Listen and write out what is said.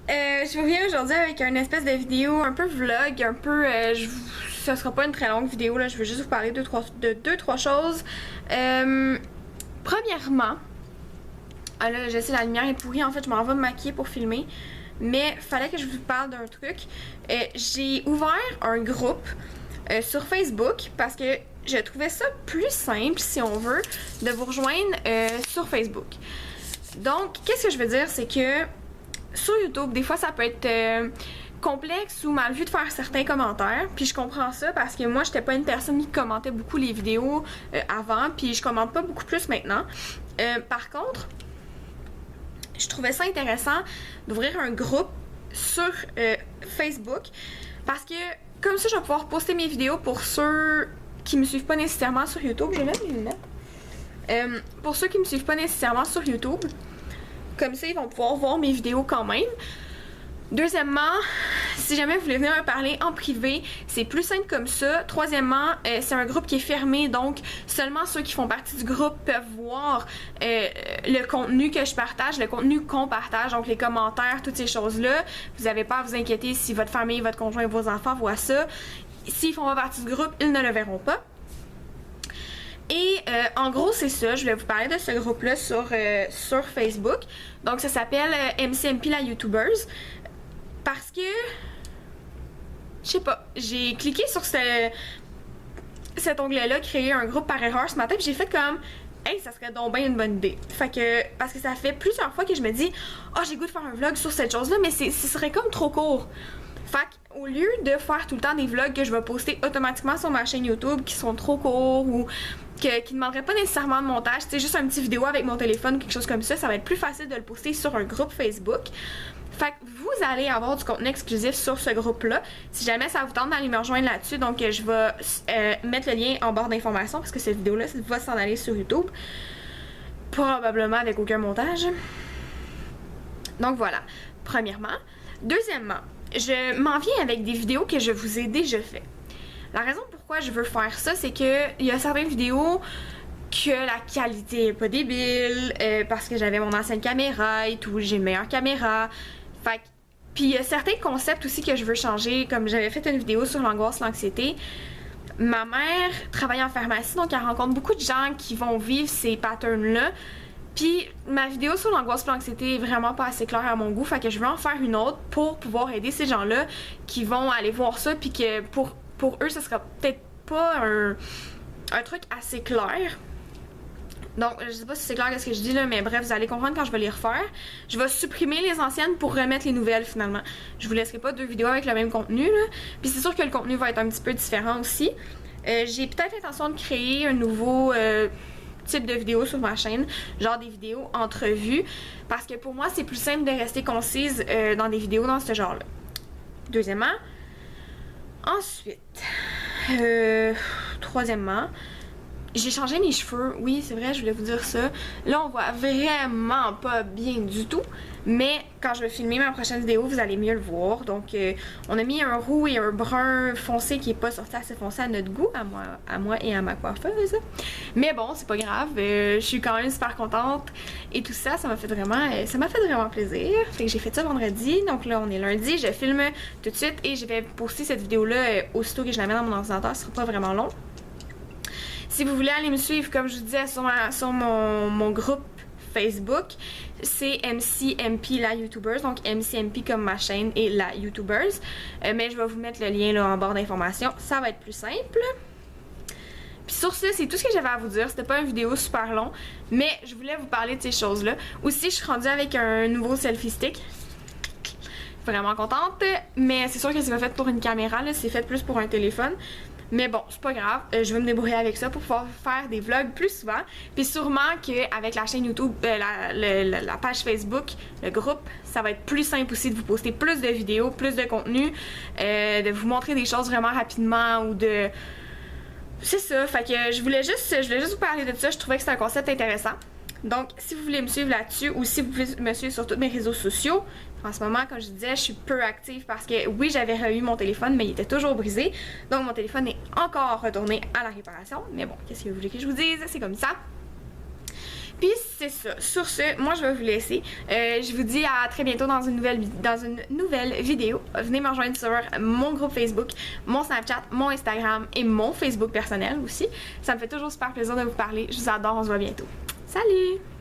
Je vous reviens aujourd'hui avec une espèce de vidéo un peu vlog, un peu... ça sera pas une très longue vidéo, là, je veux juste vous parler de deux, trois choses. Premièrement, là, je sais, la lumière est pourrie, en fait, je m'en vais me maquiller pour filmer. Mais fallait que je vous parle d'un truc. J'ai ouvert un groupe sur Facebook parce que je trouvais ça plus simple, si on veut, de vous rejoindre sur Facebook. Donc, qu'est-ce que je veux dire, c'est que sur YouTube, des fois, ça peut être complexe ou mal vu de faire certains commentaires. Puis je comprends ça parce que moi, j'étais pas une personne qui commentait beaucoup les vidéos avant, puis je commente pas beaucoup plus maintenant. Par contre, je trouvais ça intéressant d'ouvrir un groupe sur Facebook parce que comme ça, je vais pouvoir poster mes vidéos pour ceux qui me suivent pas nécessairement sur YouTube. Je vais mettre mes lunettes. Pour ceux qui me suivent pas nécessairement sur YouTube, comme ça, ils vont pouvoir voir mes vidéos quand même. Deuxièmement, si jamais vous voulez venir me parler en privé, c'est plus simple comme ça. Troisièmement, c'est un groupe qui est fermé, donc seulement ceux qui font partie du groupe peuvent voir le contenu que je partage, le contenu qu'on partage, donc les commentaires, toutes ces choses-là. Vous n'avez pas à vous inquiéter si votre famille, votre conjoint, vos enfants voient ça. S'ils font pas partie du groupe, ils ne le verront pas. Et en gros, c'est ça. Je voulais vous parler de ce groupe-là sur Facebook. Donc, ça s'appelle MCMP la YouTubers. Parce que, je sais pas, j'ai cliqué sur cet onglet-là, créer un groupe par erreur ce matin, puis j'ai fait comme, hey, ça serait donc bien une bonne idée. Fait que, parce que ça fait plusieurs fois que je me dis, oh, j'ai goût de faire un vlog sur cette chose-là, mais ce serait comme trop court. Fait qu'au lieu de faire tout le temps des vlogs que je vais poster automatiquement sur ma chaîne YouTube qui sont trop courts ou qui ne demanderaient pas nécessairement de montage, c'est juste un petit vidéo avec mon téléphone ou quelque chose comme ça va être plus facile de le poster sur un groupe Facebook. Fait que vous allez avoir du contenu exclusif sur ce groupe-là. Si jamais ça vous tente d'aller me rejoindre là-dessus, donc je vais mettre le lien en barre d'informations parce que cette vidéo-là va s'en aller sur YouTube. Probablement avec aucun montage. Donc voilà, premièrement. Deuxièmement, je m'en viens avec des vidéos que je vous ai déjà fait. La raison pourquoi je veux faire ça, c'est que il y a certaines vidéos que la qualité est pas débile, parce que j'avais mon ancienne caméra et tout, j'ai une meilleure caméra. Fait que, puis il y a certains concepts aussi que je veux changer, comme j'avais fait une vidéo sur l'angoisse, l'anxiété. Ma mère travaille en pharmacie, donc elle rencontre beaucoup de gens qui vont vivre ces patterns-là. Puis ma vidéo sur l'angoisse et l'anxiété est vraiment pas assez claire à mon goût, fait que je veux en faire une autre pour pouvoir aider ces gens-là qui vont aller voir ça, puis que pour eux, ce sera peut-être pas un truc assez clair. Donc, je sais pas si c'est clair ce que je dis là, mais bref, vous allez comprendre quand je vais les refaire. Je vais supprimer les anciennes pour remettre les nouvelles finalement. Je vous laisserai pas deux vidéos avec le même contenu là. Puis c'est sûr que le contenu va être un petit peu différent aussi. J'ai peut-être l'intention de créer un nouveau type de vidéo sur ma chaîne, genre des vidéos entrevues, parce que pour moi c'est plus simple de rester concise dans des vidéos dans ce genre-là. Deuxièmement, ensuite, troisièmement, j'ai changé mes cheveux, oui c'est vrai, je voulais vous dire ça. Là on voit vraiment pas bien du tout, mais quand je vais filmer ma prochaine vidéo, vous allez mieux le voir. Donc on a mis un roux et un brun foncé qui est pas sorti assez foncé à notre goût, à moi et à ma coiffeuse. Mais bon, c'est pas grave, je suis quand même super contente et tout ça, ça m'a fait vraiment plaisir. Fait que j'ai fait ça vendredi, donc là on est lundi, je filme tout de suite et je vais poster cette vidéo-là aussitôt que je la mets dans mon ordinateur, ce sera pas vraiment long. Si vous voulez aller me suivre, comme je vous disais, sur mon groupe Facebook, c'est MCMP la YouTubers, donc MCMP comme ma chaîne et la YouTubers. Mais je vais vous mettre le lien là, en barre d'informations, ça va être plus simple. Puis sur ce, c'est tout ce que j'avais à vous dire. C'était pas une vidéo super long, mais je voulais vous parler de ces choses-là. Aussi, je suis rendue avec un nouveau selfie stick. Vraiment contente, mais c'est sûr que c'est pas fait pour une caméra, c'est fait plus pour un téléphone. Mais bon, c'est pas grave, je vais me débrouiller avec ça pour pouvoir faire des vlogs plus souvent. Puis sûrement qu'avec la chaîne YouTube, la page Facebook, le groupe, ça va être plus simple aussi de vous poster plus de vidéos, plus de contenu, de vous montrer des choses vraiment rapidement ou de... C'est ça, fait que je voulais juste vous parler de ça, je trouvais que c'était un concept intéressant. Donc, si vous voulez me suivre là-dessus ou si vous voulez me suivre sur tous mes réseaux sociaux, en ce moment, comme je disais, je suis peu active parce que oui, j'avais reçu mon téléphone, mais il était toujours brisé. Donc, mon téléphone est encore retourné à la réparation. Mais bon, qu'est-ce que vous voulez que je vous dise? C'est comme ça. Puis c'est ça. Sur ce, moi je vais vous laisser. Je vous dis à très bientôt dans une nouvelle vidéo. Venez me rejoindre sur mon groupe Facebook, mon Snapchat, mon Instagram et mon Facebook personnel aussi. Ça me fait toujours super plaisir de vous parler. Je vous adore, on se voit bientôt. Salut!